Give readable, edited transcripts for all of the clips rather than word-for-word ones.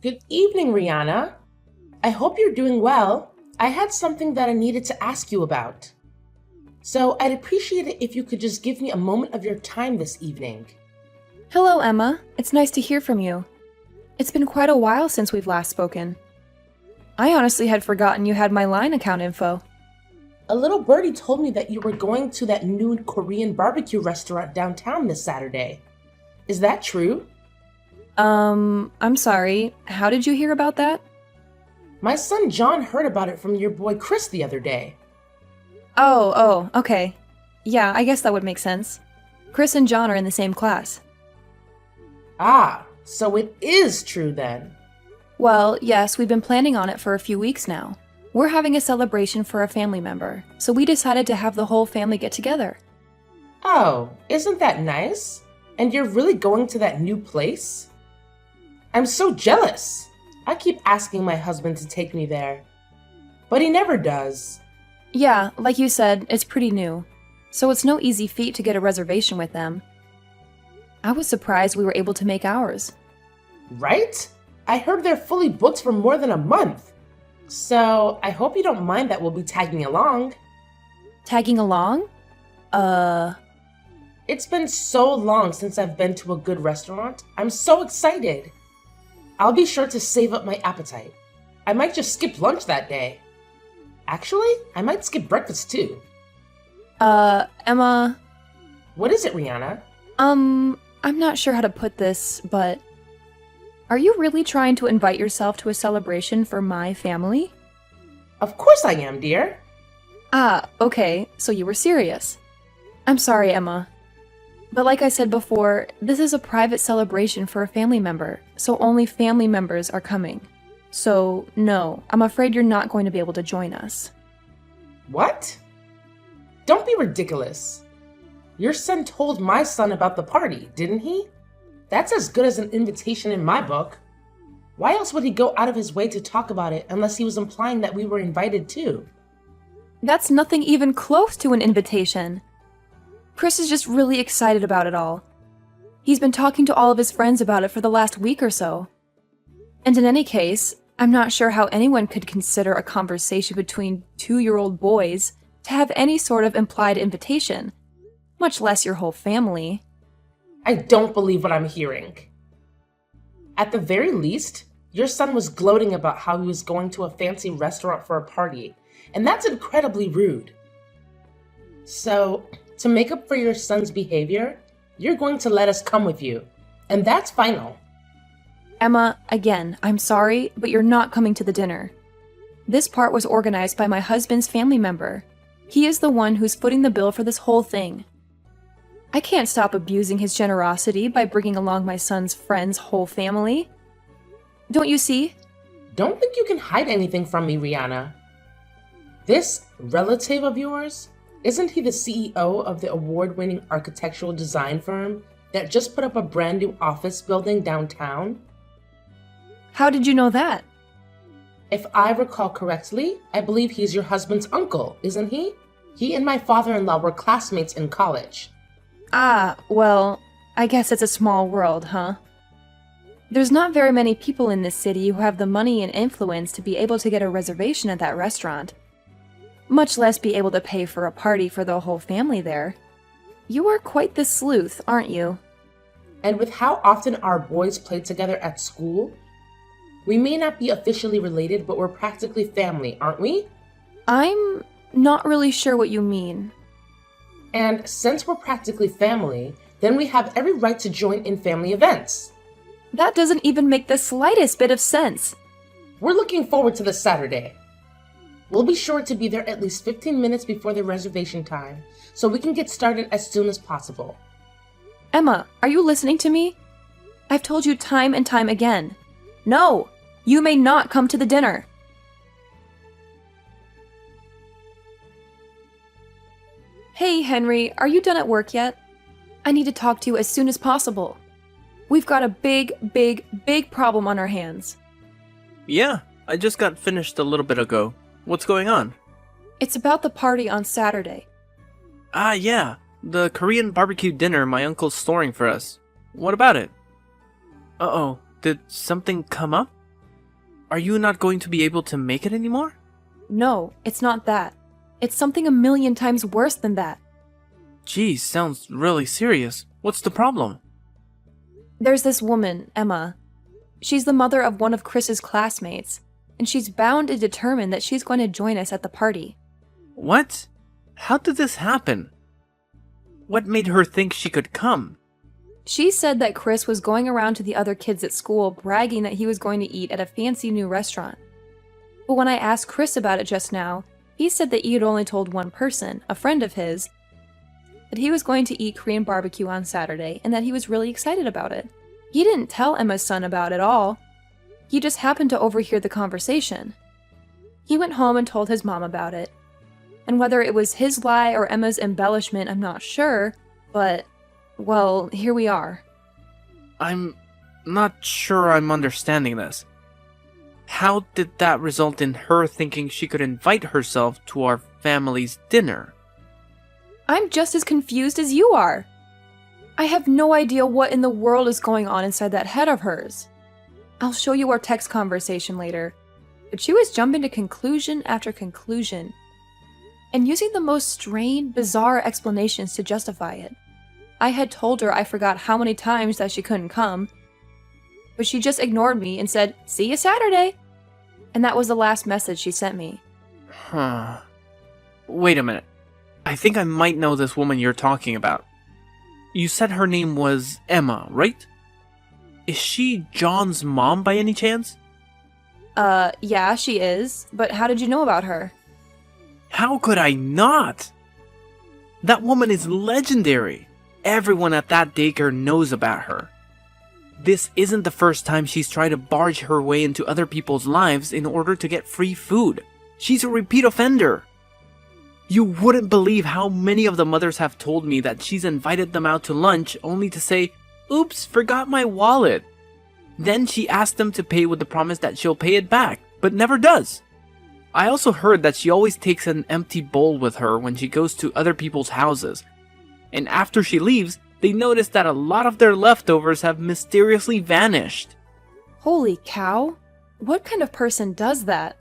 Good evening, Rihanna. I hope you're doing well. I had something that I needed to ask you about. So I'd appreciate it if you could just give me a moment of your time this evening. Hello, Emma. It's nice to hear from you. It's been quite a while since we've last spoken. I honestly had forgotten you had my line account info. A little birdie told me that you were going to that new Korean barbecue restaurant downtown this Saturday. Is that true? I'm sorry. How did you hear about that? My son John heard about it from your boy Chris the other day. Oh, okay. Yeah, I guess that would make sense. Chris and John are in the same class. Ah, so it is true then. Well, yes, we've been planning on it for a few weeks now. We're having a celebration for a family member, so we decided to have the whole family get together. Oh, isn't that nice? And you're really going to that new place? I'm so jealous. I keep asking my husband to take me there, but he never does. Yeah, like you said, it's pretty new, so it's no easy feat to get a reservation with them. I was surprised we were able to make ours. Right? I heard they're fully booked for more than a month. So I hope you don't mind that we'll be tagging along. Tagging along? It's been so long since I've been to a good restaurant. I'm so excited. I'll be sure to save up my appetite. I might just skip lunch that day. Actually, I might skip breakfast too. Emma... What is it, Rihanna? I'm not sure how to put this, but... Are you really trying to invite yourself to a celebration for my family? Of course I am, dear. Ah, okay, so you were serious. I'm sorry, Emma. But like I said before, this is a private celebration for a family member, so only family members are coming. So, no, I'm afraid you're not going to be able to join us. What? Don't be ridiculous. Your son told my son about the party, didn't he? That's as good as an invitation in my book. Why else would he go out of his way to talk about it unless he was implying that we were invited too? That's nothing even close to an invitation. Chris is just really excited about it all. He's been talking to all of his friends about it for the last week or so. And in any case, I'm not sure how anyone could consider a conversation between two-year-old boys to have any sort of implied invitation, much less your whole family. I don't believe what I'm hearing. At the very least, your son was gloating about how he was going to a fancy restaurant for a party, and that's incredibly rude. So, to make up for your son's behavior, you're going to let us come with you, and that's final. Emma, again, I'm sorry, but you're not coming to the dinner. This part was organized by my husband's family member. He is the one who's footing the bill for this whole thing. I can't stop abusing his generosity by bringing along my son's friend's whole family. Don't you see? Don't think you can hide anything from me, Rihanna. This relative of yours, isn't he the CEO of the award-winning architectural design firm that just put up a brand new office building downtown? How did you know that? If I recall correctly, I believe he's your husband's uncle, isn't he? He and my father-in-law were classmates in college. Ah, well, I guess it's a small world, huh? There's not very many people in this city who have the money and influence to be able to get a reservation at that restaurant, much less be able to pay for a party for the whole family there. You are quite the sleuth, aren't you? And with how often our boys play together at school, we may not be officially related, but we're practically family, aren't we? I'm not really sure what you mean. And since we're practically family, then we have every right to join in family events. That doesn't even make the slightest bit of sense. We're looking forward to this Saturday. We'll be sure to be there at least 15 minutes before the reservation time, so we can get started as soon as possible. Emma, are you listening to me? I've told you time and time again. No! You may not come to the dinner. Hey, Henry, are you done at work yet? I need to talk to you as soon as possible. We've got a big problem on our hands. Yeah, I just got finished a little bit ago. What's going on? It's about the party on Saturday. Ah, yeah, the Korean barbecue dinner my uncle's storing for us. What about it? Uh-oh, did something come up? Are you not going to be able to make it anymore? No, it's not that. It's something a million times worse than that. Geez, sounds really serious. What's the problem? There's this woman, Emma. She's the mother of one of Chris's classmates, and she's bound and determined that she's going to join us at the party. What? How did this happen? What made her think she could come? She said that Chris was going around to the other kids at school bragging that he was going to eat at a fancy new restaurant. But when I asked Chris about it just now, he said that he had only told one person, a friend of his, that he was going to eat Korean barbecue on Saturday and that he was really excited about it. He didn't tell Emma's son about it all. He just happened to overhear the conversation. He went home and told his mom about it. And whether it was his lie or Emma's embellishment, I'm not sure, but, well, here we are. I'm not sure I'm understanding this. How did that result in her thinking she could invite herself to our family's dinner? I'm just as confused as you are. I have no idea what in the world is going on inside that head of hers. I'll show you our text conversation later, but she was jumping to conclusion after conclusion, and using the most strained, bizarre explanations to justify it. I had told her I forgot how many times that she couldn't come, but she just ignored me and said, "See you Saturday." And that was the last message she sent me. Huh. Wait a minute. I think I might know this woman you're talking about. You said her name was Emma, right? Is she John's mom by any chance? Yeah, she is. But how did you know about her? How could I not? That woman is legendary. Everyone at that daycare knows about her. This isn't the first time she's tried to barge her way into other people's lives in order to get free food. She's a repeat offender. You wouldn't believe how many of the mothers have told me that she's invited them out to lunch only to say, "Oops, forgot my wallet." Then she asks them to pay with the promise that she'll pay it back, but never does. I also heard that she always takes an empty bowl with her when she goes to other people's houses. And after she leaves, they notice that a lot of their leftovers have mysteriously vanished. Holy cow. What kind of person does that?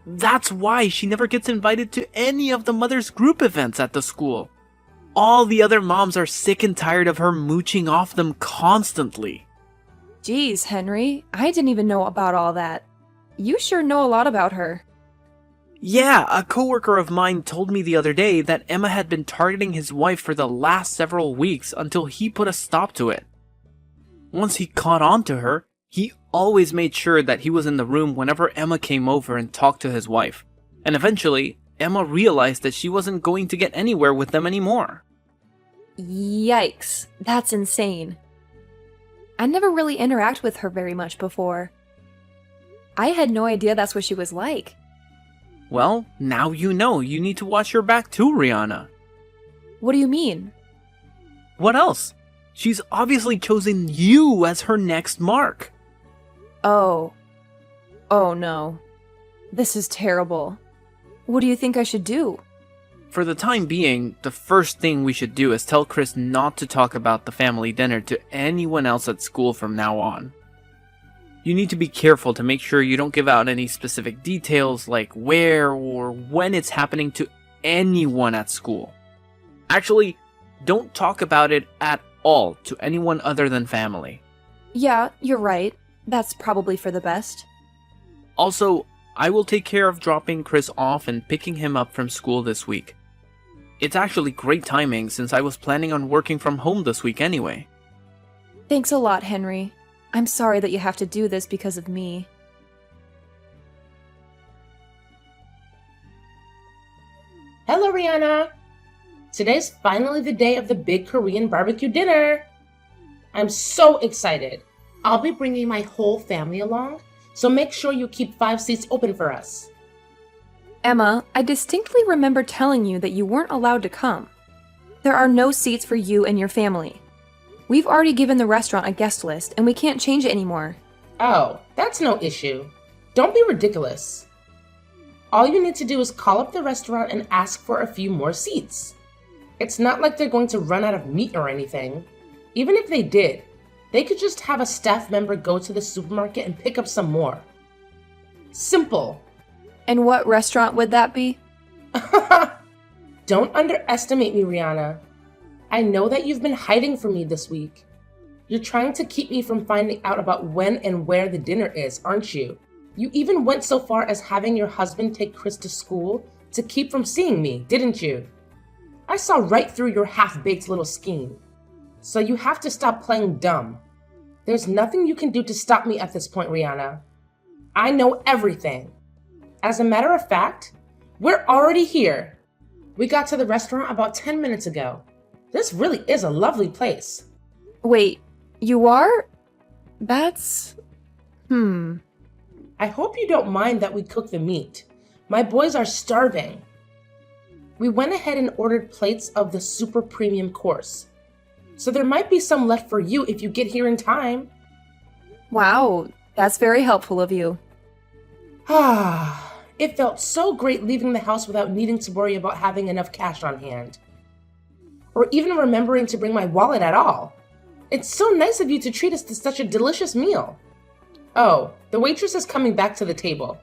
That's why she never gets invited to any of the mother's group events at the school. All the other moms are sick and tired of her mooching off them constantly. Geez, Henry, I didn't even know about all that. You sure know a lot about her. Yeah, a coworker of mine told me the other day that Emma had been targeting his wife for the last several weeks until he put a stop to it. Once he caught on to her, he always made sure that he was in the room whenever Emma came over and talked to his wife. And eventually, Emma realized that she wasn't going to get anywhere with them anymore. Yikes, that's insane. I never really interacted with her very much before. I had no idea that's what she was like. Well, now you know. You need to watch your back too, Rihanna. What do you mean? What else? She's obviously chosen you as her next mark. Oh. Oh no. This is terrible. What do you think I should do? For the time being, the first thing we should do is tell Chris not to talk about the family dinner to anyone else at school from now on. You need to be careful to make sure you don't give out any specific details like where or when it's happening to anyone at school. Actually, don't talk about it at all to anyone other than family. Yeah, you're right. That's probably for the best. Also, I will take care of dropping Chris off and picking him up from school this week. It's actually great timing since I was planning on working from home this week anyway. Thanks a lot, Henry. I'm sorry that you have to do this because of me. Hello, Rihanna. Today's finally the day of the big Korean barbecue dinner. I'm so excited. I'll be bringing my whole family along, so make sure you keep 5 seats open for us. Emma, I distinctly remember telling you that you weren't allowed to come. There are no seats for you and your family. We've already given the restaurant a guest list, and we can't change it anymore. Oh, that's no issue. Don't be ridiculous. All you need to do is call up the restaurant and ask for a few more seats. It's not like they're going to run out of meat or anything. Even if they did, they could just have a staff member go to the supermarket and pick up some more. Simple. And what restaurant would that be? Don't underestimate me, Rihanna. I know that you've been hiding from me this week. You're trying to keep me from finding out about when and where the dinner is, aren't you? You even went so far as having your husband take Chris to school to keep from seeing me, didn't you? I saw right through your half-baked little scheme. So you have to stop playing dumb. There's nothing you can do to stop me at this point, Rihanna. I know everything. As a matter of fact, we're already here. We got to the restaurant about 10 minutes ago. This really is a lovely place. Wait, you are? That's... I hope you don't mind that we cook the meat. My boys are starving. We went ahead and ordered plates of the super premium course. So there might be some left for you if you get here in time. Wow, that's very helpful of you. It felt so great leaving the house without needing to worry about having enough cash on hand. Or even remembering to bring my wallet at all. It's so nice of you to treat us to such a delicious meal. Oh, the waitress is coming back to the table.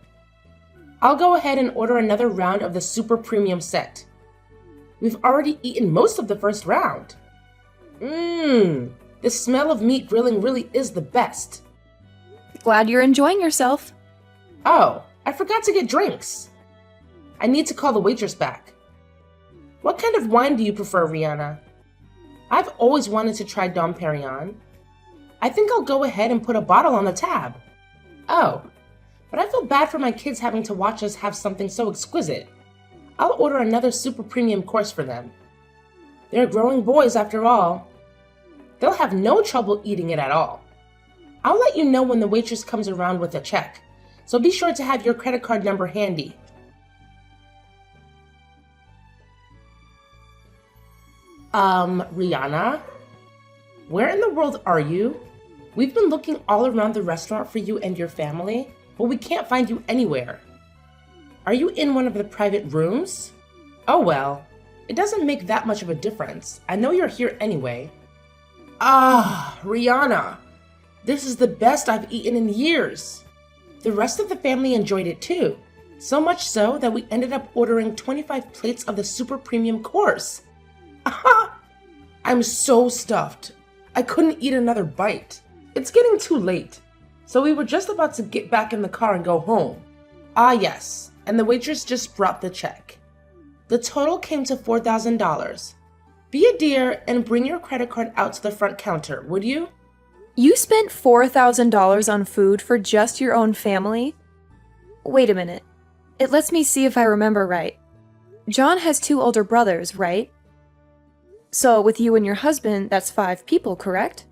I'll go ahead and order another round of the super premium set. We've already eaten most of the first round. The smell of meat grilling really is the best. Glad you're enjoying yourself. Oh, I forgot to get drinks. I need to call the waitress back. What kind of wine do you prefer, Rihanna? I've always wanted to try Dom Perignon. I think I'll go ahead and put a bottle on the tab. Oh, but I feel bad for my kids having to watch us have something so exquisite. I'll order another super premium course for them. They're growing boys after all. They'll have no trouble eating it at all. I'll let you know when the waitress comes around with a check, so be sure to have your credit card number handy. Rihanna? Where in the world are you? We've been looking all around the restaurant for you and your family, but we can't find you anywhere. Are you in one of the private rooms? Oh well, it doesn't make that much of a difference. I know you're here anyway. Rihanna, this is the best I've eaten in years. The rest of the family enjoyed it too, so much so that we ended up ordering 25 plates of the super premium course. I'm so stuffed. I couldn't eat another bite. It's getting too late, so we were just about to get back in the car and go home. Yes, and the waitress just brought the check. The total came to $4,000. Be a dear and bring your credit card out to the front counter, would you? You spent $4,000 on food for just your own family? Wait a minute. It lets me see if I remember right. John has 2 older brothers, right? So with you and your husband, that's 5 people, correct?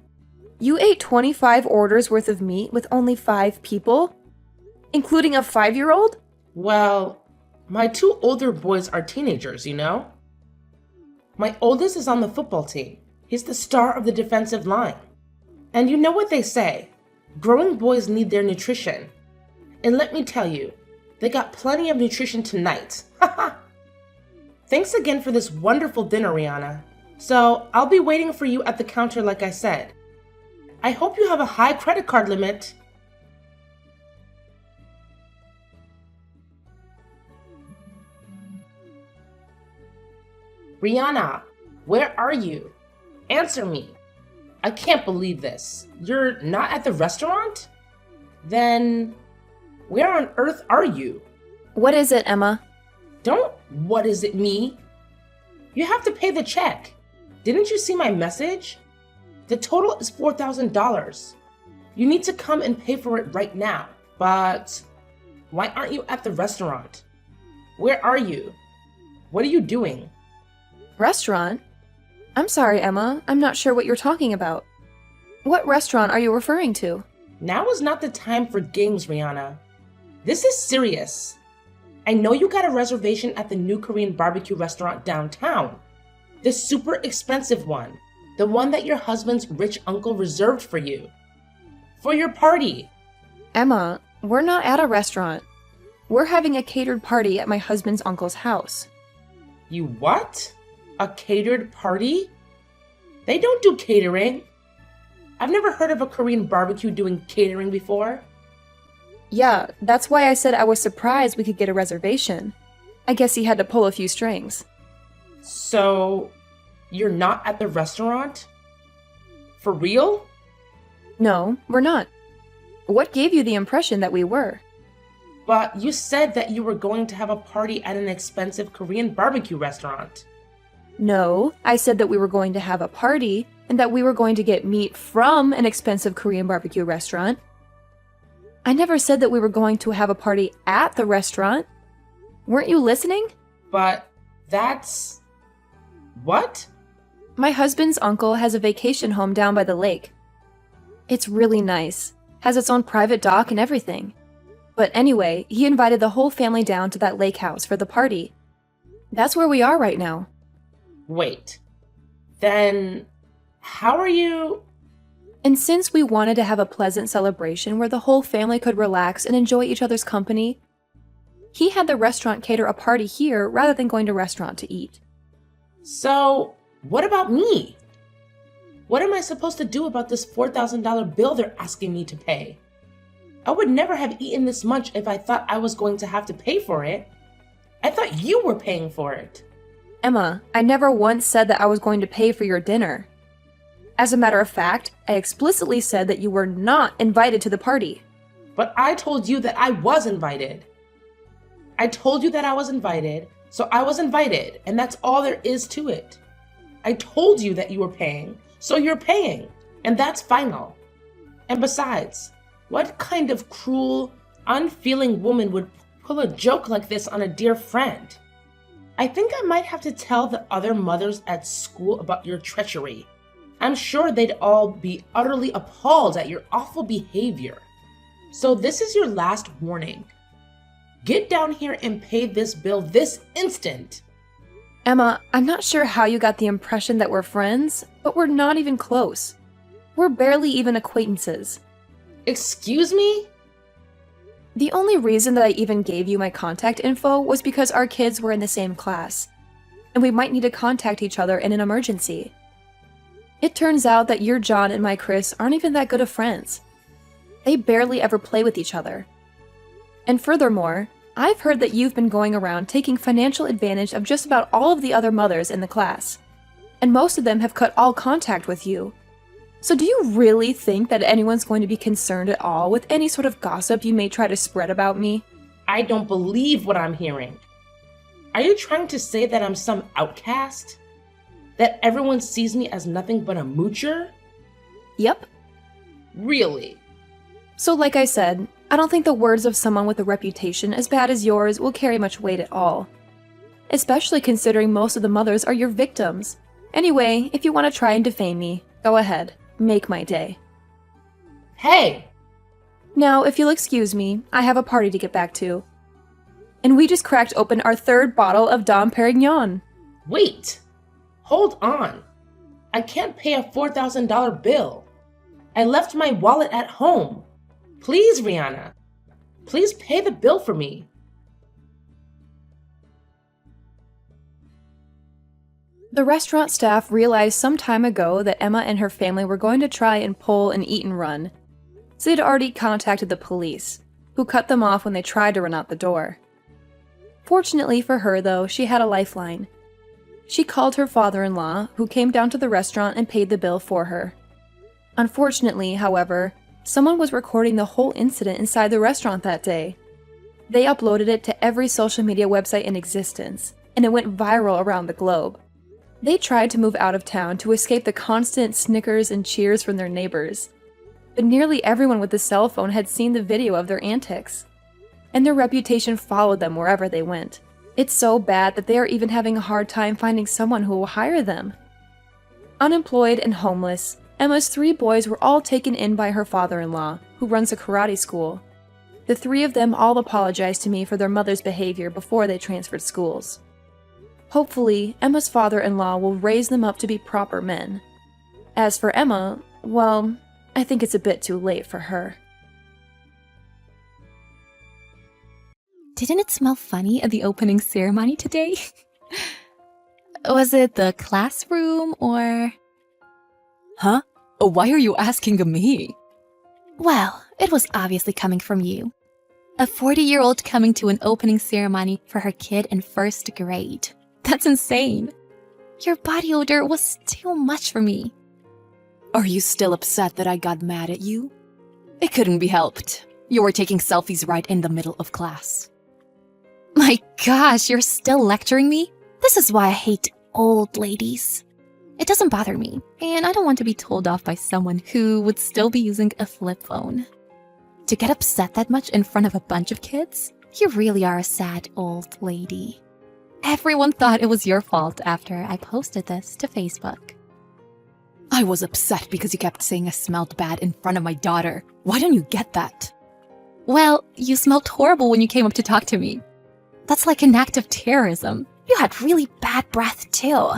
You ate 25 orders worth of meat with only 5 people? Including a 5-year-old? Well, my 2 older boys are teenagers, you know? My oldest is on the football team. He's the star of the defensive line. And you know what they say, growing boys need their nutrition. And let me tell you, they got plenty of nutrition tonight. Thanks again for this wonderful dinner, Rihanna. So I'll be waiting for you at the counter like I said. I hope you have a high credit card limit. Rihanna, where are you? Answer me. I can't believe this. You're not at the restaurant? Then, where on earth are you? What is it, Emma? Don't what is it me? You have to pay the check. Didn't you see my message? The total is $4,000. You need to come and pay for it right now. But why aren't you at the restaurant? Where are you? What are you doing? Restaurant? I'm sorry, Emma. I'm not sure what you're talking about. What restaurant are you referring to? Now is not the time for games, Rihanna. This is serious. I know you got a reservation at the new Korean barbecue restaurant downtown. The super expensive one. The one that your husband's rich uncle reserved for you. For your party. Emma, we're not at a restaurant. We're having a catered party at my husband's uncle's house. You what? A catered party? They don't do catering. I've never heard of a Korean barbecue doing catering before. Yeah, that's why I said I was surprised we could get a reservation. I guess he had to pull a few strings. So, you're not at the restaurant? For real? No, we're not. What gave you the impression that we were? But you said that you were going to have a party at an expensive Korean barbecue restaurant. No, I said that we were going to have a party and that we were going to get meat from an expensive Korean barbecue restaurant. I never said that we were going to have a party at the restaurant. Weren't you listening? But that's... What? My husband's uncle has a vacation home down by the lake. It's really nice, has its own private dock and everything. But anyway, he invited the whole family down to that lake house for the party. That's where we are right now. Wait. Then... how are you... And since we wanted to have a pleasant celebration where the whole family could relax and enjoy each other's company, he had the restaurant cater a party here rather than going to a restaurant to eat. So, what about me? What am I supposed to do about this $4,000 bill they're asking me to pay? I would never have eaten this much if I thought I was going to have to pay for it. I thought you were paying for it. Emma, I never once said that I was going to pay for your dinner. As a matter of fact, I explicitly said that you were not invited to the party. But I told you that I was invited. I told you that I was invited, so I was invited, and that's all there is to it. I told you that you were paying, so you're paying, and that's final. And besides, what kind of cruel, unfeeling woman would pull a joke like this on a dear friend? I think I might have to tell the other mothers at school about your treachery. I'm sure they'd all be utterly appalled at your awful behavior. So this is your last warning. Get down here and pay this bill this instant. Emma, I'm not sure how you got the impression that we're friends, but we're not even close. We're barely even acquaintances. Excuse me? The only reason that I even gave you my contact info was because our kids were in the same class, and we might need to contact each other in an emergency. It turns out that your John and my Chris aren't even that good of friends. They barely ever play with each other. And furthermore, I've heard that you've been going around taking financial advantage of just about all of the other mothers in the class, and most of them have cut all contact with you. So do you really think that anyone's going to be concerned at all with any sort of gossip you may try to spread about me? I don't believe what I'm hearing. Are you trying to say that I'm some outcast? That everyone sees me as nothing but a moocher? Yep. Really? So like I said, I don't think the words of someone with a reputation as bad as yours will carry much weight at all. Especially considering most of the mothers are your victims. Anyway, if you want to try and defame me, go ahead. Make my day. Hey! Now, if you'll excuse me, I have a party to get back to. And we just cracked open our third bottle of Dom Perignon. Wait! Hold on. I can't pay a $4,000 bill. I left my wallet at home. Please, Rihanna. Please pay the bill for me. The restaurant staff realized some time ago that Emma and her family were going to try and pull an eat and run, so they'd already contacted the police, who cut them off when they tried to run out the door. Fortunately for her, though, she had a lifeline. She called her father-in-law, who came down to the restaurant and paid the bill for her. Unfortunately, however, someone was recording the whole incident inside the restaurant that day. They uploaded it to every social media website in existence, and it went viral around the globe. They tried to move out of town to escape the constant snickers and cheers from their neighbors, but nearly everyone with a cell phone had seen the video of their antics, and their reputation followed them wherever they went. It's so bad that they are even having a hard time finding someone who will hire them. Unemployed and homeless, Emma's 3 boys were all taken in by her father-in-law, who runs a karate school. The 3 of them all apologized to me for their mother's behavior before they transferred schools. Hopefully, Emma's father-in-law will raise them up to be proper men. As for Emma, well, I think it's a bit too late for her. Didn't it smell funny at the opening ceremony today? Was it the classroom or... Huh? Why are you asking me? Well, it was obviously coming from you. A 40-year-old coming to an opening ceremony for her kid in first grade. That's insane. Your body odor was too much for me. Are you still upset that I got mad at you? It couldn't be helped. You were taking selfies right in the middle of class. My gosh, you're still lecturing me? This is why I hate old ladies. It doesn't bother me, and I don't want to be told off by someone who would still be using a flip phone. To get upset that much in front of a bunch of kids? You really are a sad old lady. Everyone thought it was your fault after I posted this to Facebook. I was upset because you kept saying I smelled bad in front of my daughter. Why don't you get that? Well, you smelled horrible when you came up to talk to me. That's like an act of terrorism. You had really bad breath too.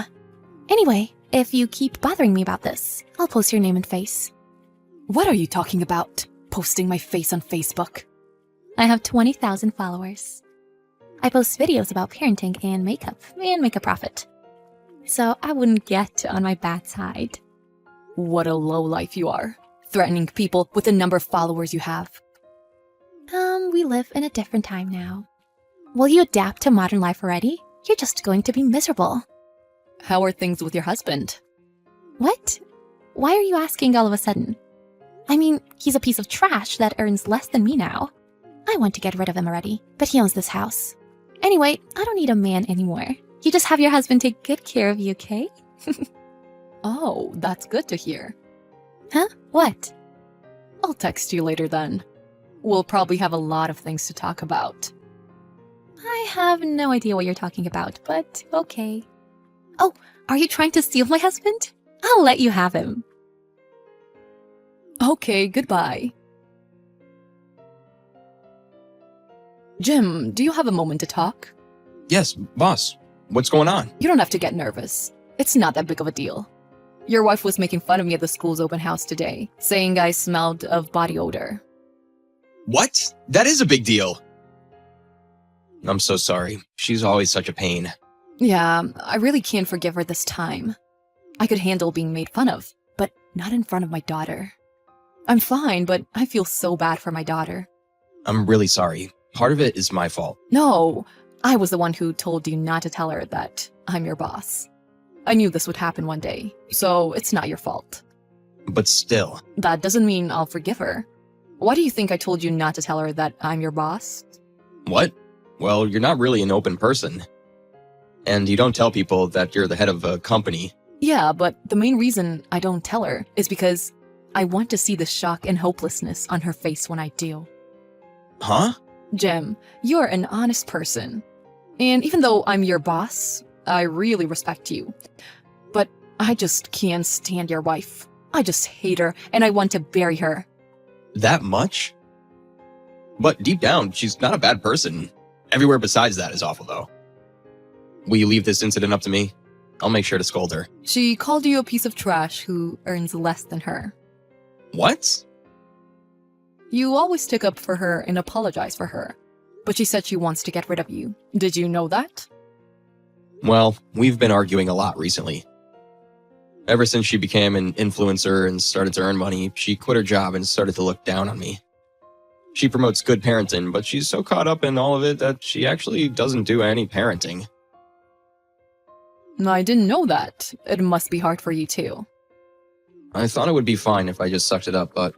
Anyway, if you keep bothering me about this, I'll post your name and face. What are you talking about? Posting my face on Facebook? I have 20,000 followers. I post videos about parenting and make a profit. So I wouldn't get on my bad side. What a lowlife you are. Threatening people with the number of followers you have. We live in a different time now. Will you adapt to modern life already? You're just going to be miserable. How are things with your husband? What? Why are you asking all of a sudden? I mean, he's a piece of trash that earns less than me now. I want to get rid of him already, but he owns this house. Anyway, I don't need a man anymore. You just have your husband take good care of you, okay? Oh, that's good to hear. Huh? What? I'll text you later then. We'll probably have a lot of things to talk about. I have no idea what you're talking about, but okay. Oh, are you trying to steal my husband? I'll let you have him. Okay, goodbye. Jim, do you have a moment to talk? Yes, boss. What's going on? You don't have to get nervous. It's not that big of a deal. Your wife was making fun of me at the school's open house today, saying I smelled of body odor. What? That is a big deal. I'm so sorry. She's always such a pain. Yeah, I really can't forgive her this time. I could handle being made fun of, but not in front of my daughter. I'm fine, but I feel so bad for my daughter. I'm really sorry. Part of it is my fault. No, I was the one who told you not to tell her that I'm your boss. I knew this would happen one day, so it's not your fault. But still. That doesn't mean I'll forgive her. Why do you think I told you not to tell her that I'm your boss? What? Well, you're not really an open person. And you don't tell people that you're the head of a company. Yeah, but the main reason I don't tell her is because I want to see the shock and hopelessness on her face when I do. Huh? Jim, you're an honest person. And even though I'm your boss, I really respect you. But I just can't stand your wife. I just hate her, and I want to bury her. That much? But deep down, she's not a bad person. Everywhere besides that is awful, though. Will you leave this incident up to me? I'll make sure to scold her. She called you a piece of trash who earns less than her. What? You always stick up for her and apologize for her. But she said she wants to get rid of you. Did you know that? Well, we've been arguing a lot recently. Ever since she became an influencer and started to earn money, she quit her job and started to look down on me. She promotes good parenting, but she's so caught up in all of it that she actually doesn't do any parenting. I didn't know that. It must be hard for you too. I thought it would be fine if I just sucked it up, but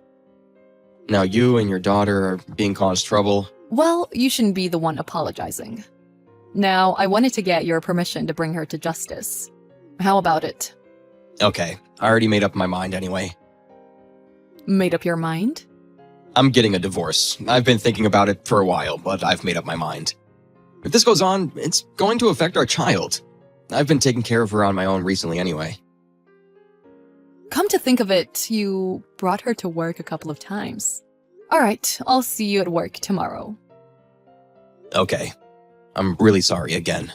now you and your daughter are being caused trouble. Well, you shouldn't be the one apologizing. Now, I wanted to get your permission to bring her to justice. How about it? Okay, I already made up my mind anyway. Made up your mind? I'm getting a divorce. I've been thinking about it for a while, but I've made up my mind. If this goes on, it's going to affect our child. I've been taking care of her on my own recently anyway. Come to think of it, you brought her to work a couple of times. All right, I'll see you at work tomorrow. Okay. I'm really sorry again.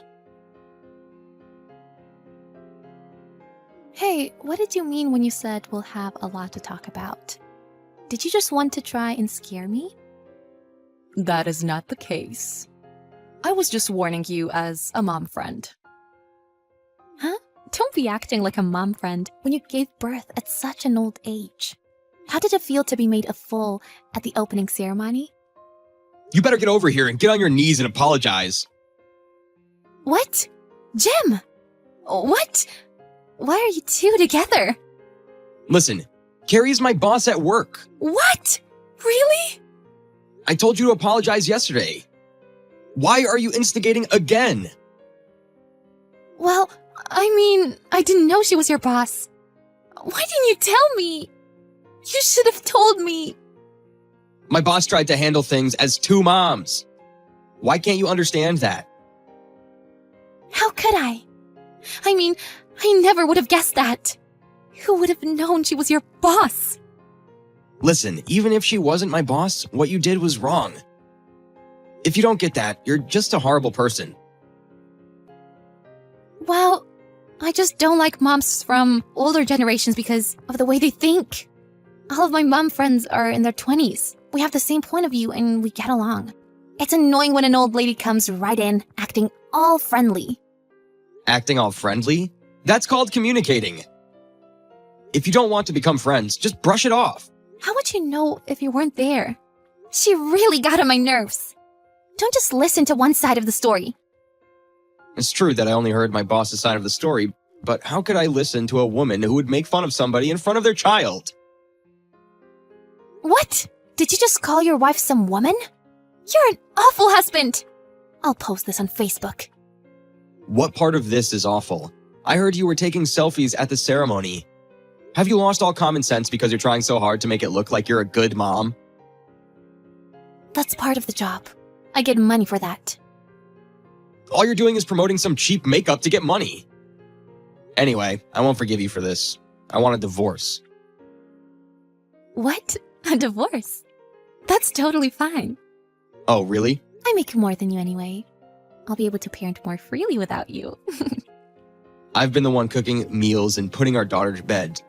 Hey, what did you mean when you said we'll have a lot to talk about? Did you just want to try and scare me? That is not the case. I was just warning you as a mom friend. Huh? Don't be acting like a mom friend when you gave birth at such an old age. How did it feel to be made a fool at the opening ceremony? You better get over here and get on your knees and apologize. What? Jim! What? Why are you two together? Listen, Carrie's my boss at work. What? Really? I told you to apologize yesterday. Why are you instigating again? Well, I mean, I didn't know she was your boss. Why didn't you tell me? You should have told me. My boss tried to handle things as two moms. Why can't you understand that? How could I? I mean, I never would have guessed that. Who would have known she was your boss? Listen, even if she wasn't my boss, what you did was wrong. If you don't get that, you're just a horrible person. Well, I just don't like moms from older generations because of the way they think. All of my mom friends are in their 20s. We have the same point of view and we get along. It's annoying when an old lady comes right in, acting all friendly. Acting all friendly? That's called communicating. If you don't want to become friends, just brush it off. How would you know if you weren't there? She really got on my nerves. Don't just listen to one side of the story. It's true that I only heard my boss's side of the story, but how could I listen to a woman who would make fun of somebody in front of their child? What? Did you just call your wife some woman? You're an awful husband. I'll post this on Facebook. What part of this is awful? I heard you were taking selfies at the ceremony. Have you lost all common sense because you're trying so hard to make it look like you're a good mom? That's part of the job. I get money for that. All you're doing is promoting some cheap makeup to get money. Anyway, I won't forgive you for this. I want a divorce. What? A divorce? That's totally fine. Oh, really? I make more than you anyway. I'll be able to parent more freely without you. I've been the one cooking meals and putting our daughter to bed.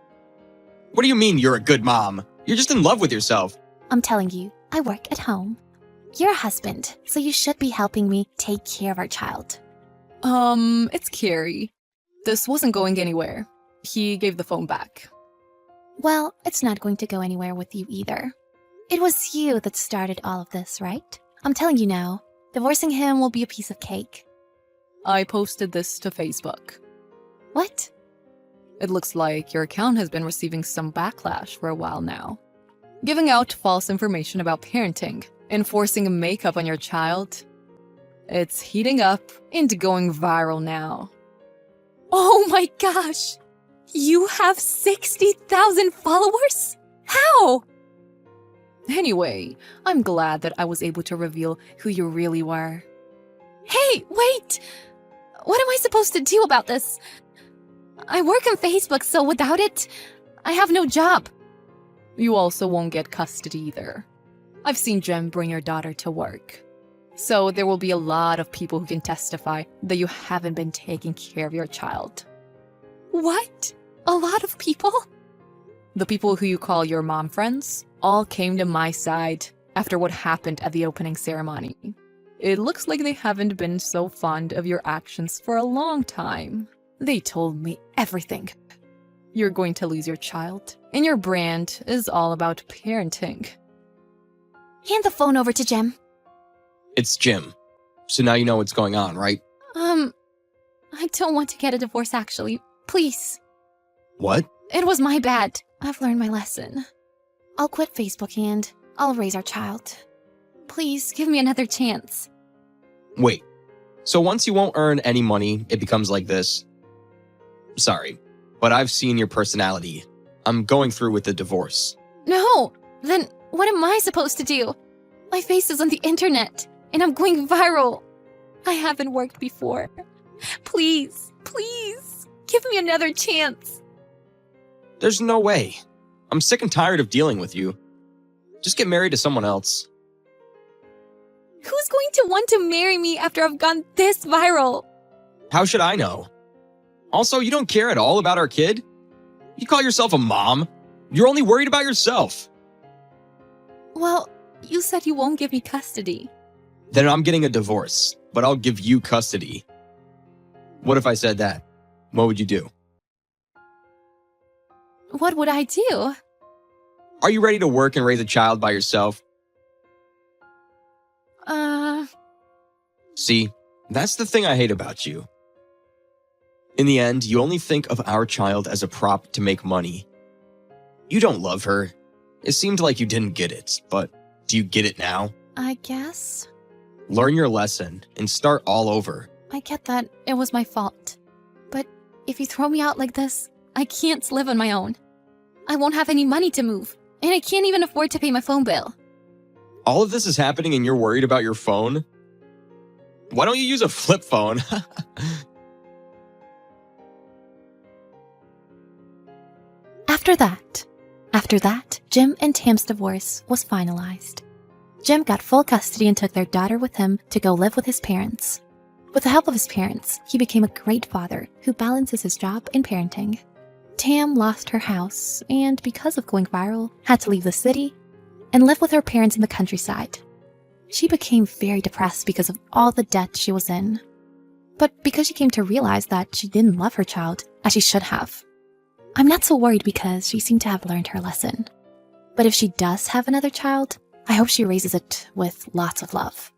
What do you mean you're a good mom? You're just in love with yourself. I'm telling you, I work at home. You're a husband, so you should be helping me take care of our child. It's Carrie. This wasn't going anywhere. He gave the phone back. Well, it's not going to go anywhere with you either. It was you that started all of this, right? I'm telling you now, divorcing him will be a piece of cake. I posted this to Facebook. What? It looks like your account has been receiving some backlash for a while now. Giving out false information about parenting, enforcing makeup on your child. It's heating up and going viral now. Oh my gosh! You have 60,000 followers? How? Anyway, I'm glad that I was able to reveal who you really were. Hey, wait! What am I supposed to do about this? I work on Facebook, so without it, I have no job. You also won't get custody either. I've seen Jem bring your daughter to work. So there will be a lot of people who can testify that you haven't been taking care of your child. What? A lot of people? The people who you call your mom friends all came to my side after what happened at the opening ceremony. It looks like they haven't been so fond of your actions for a long time. They told me everything. You're going to lose your child, and your brand is all about parenting. Hand the phone over to Jem. It's Jim. So now you know what's going on, right? I don't want to get a divorce, actually. Please. What? It was my bad. I've learned my lesson. I'll quit Facebook and I'll raise our child. Please, give me another chance. Wait. So once you won't earn any money, it becomes like this? Sorry, but I've seen your personality. I'm going through with the divorce. No! Then what am I supposed to do? My face is on the internet, and I'm going viral. I haven't worked before. Please, please, give me another chance. There's no way. I'm sick and tired of dealing with you. Just get married to someone else. Who's going to want to marry me after I've gone this viral? How should I know? Also, you don't care at all about our kid? You call yourself a mom? You're only worried about yourself. Well, you said you won't give me custody. Then I'm getting a divorce, but I'll give you custody. What if I said that? What would you do? What would I do? Are you ready to work and raise a child by yourself? See, that's the thing I hate about you. In the end, you only think of our child as a prop to make money. You don't love her. It seemed like you didn't get it, but do you get it now? I guess. Learn your lesson and start all over. I get that it was my fault. But if you throw me out like this, I can't live on my own. I won't have any money to move, and I can't even afford to pay my phone bill. All of this is happening and you're worried about your phone? Why don't you use a flip phone? After that, Jim and Tam's divorce was finalized. Jim got full custody and took their daughter with him to go live with his parents. With the help of his parents, he became a great father who balances his job and parenting. Tam lost her house and, because of going viral, had to leave the city and live with her parents in the countryside. She became very depressed because of all the debt she was in. But because she came to realize that she didn't love her child as she should have. I'm not so worried because she seemed to have learned her lesson. But if she does have another child, I hope she raises it with lots of love.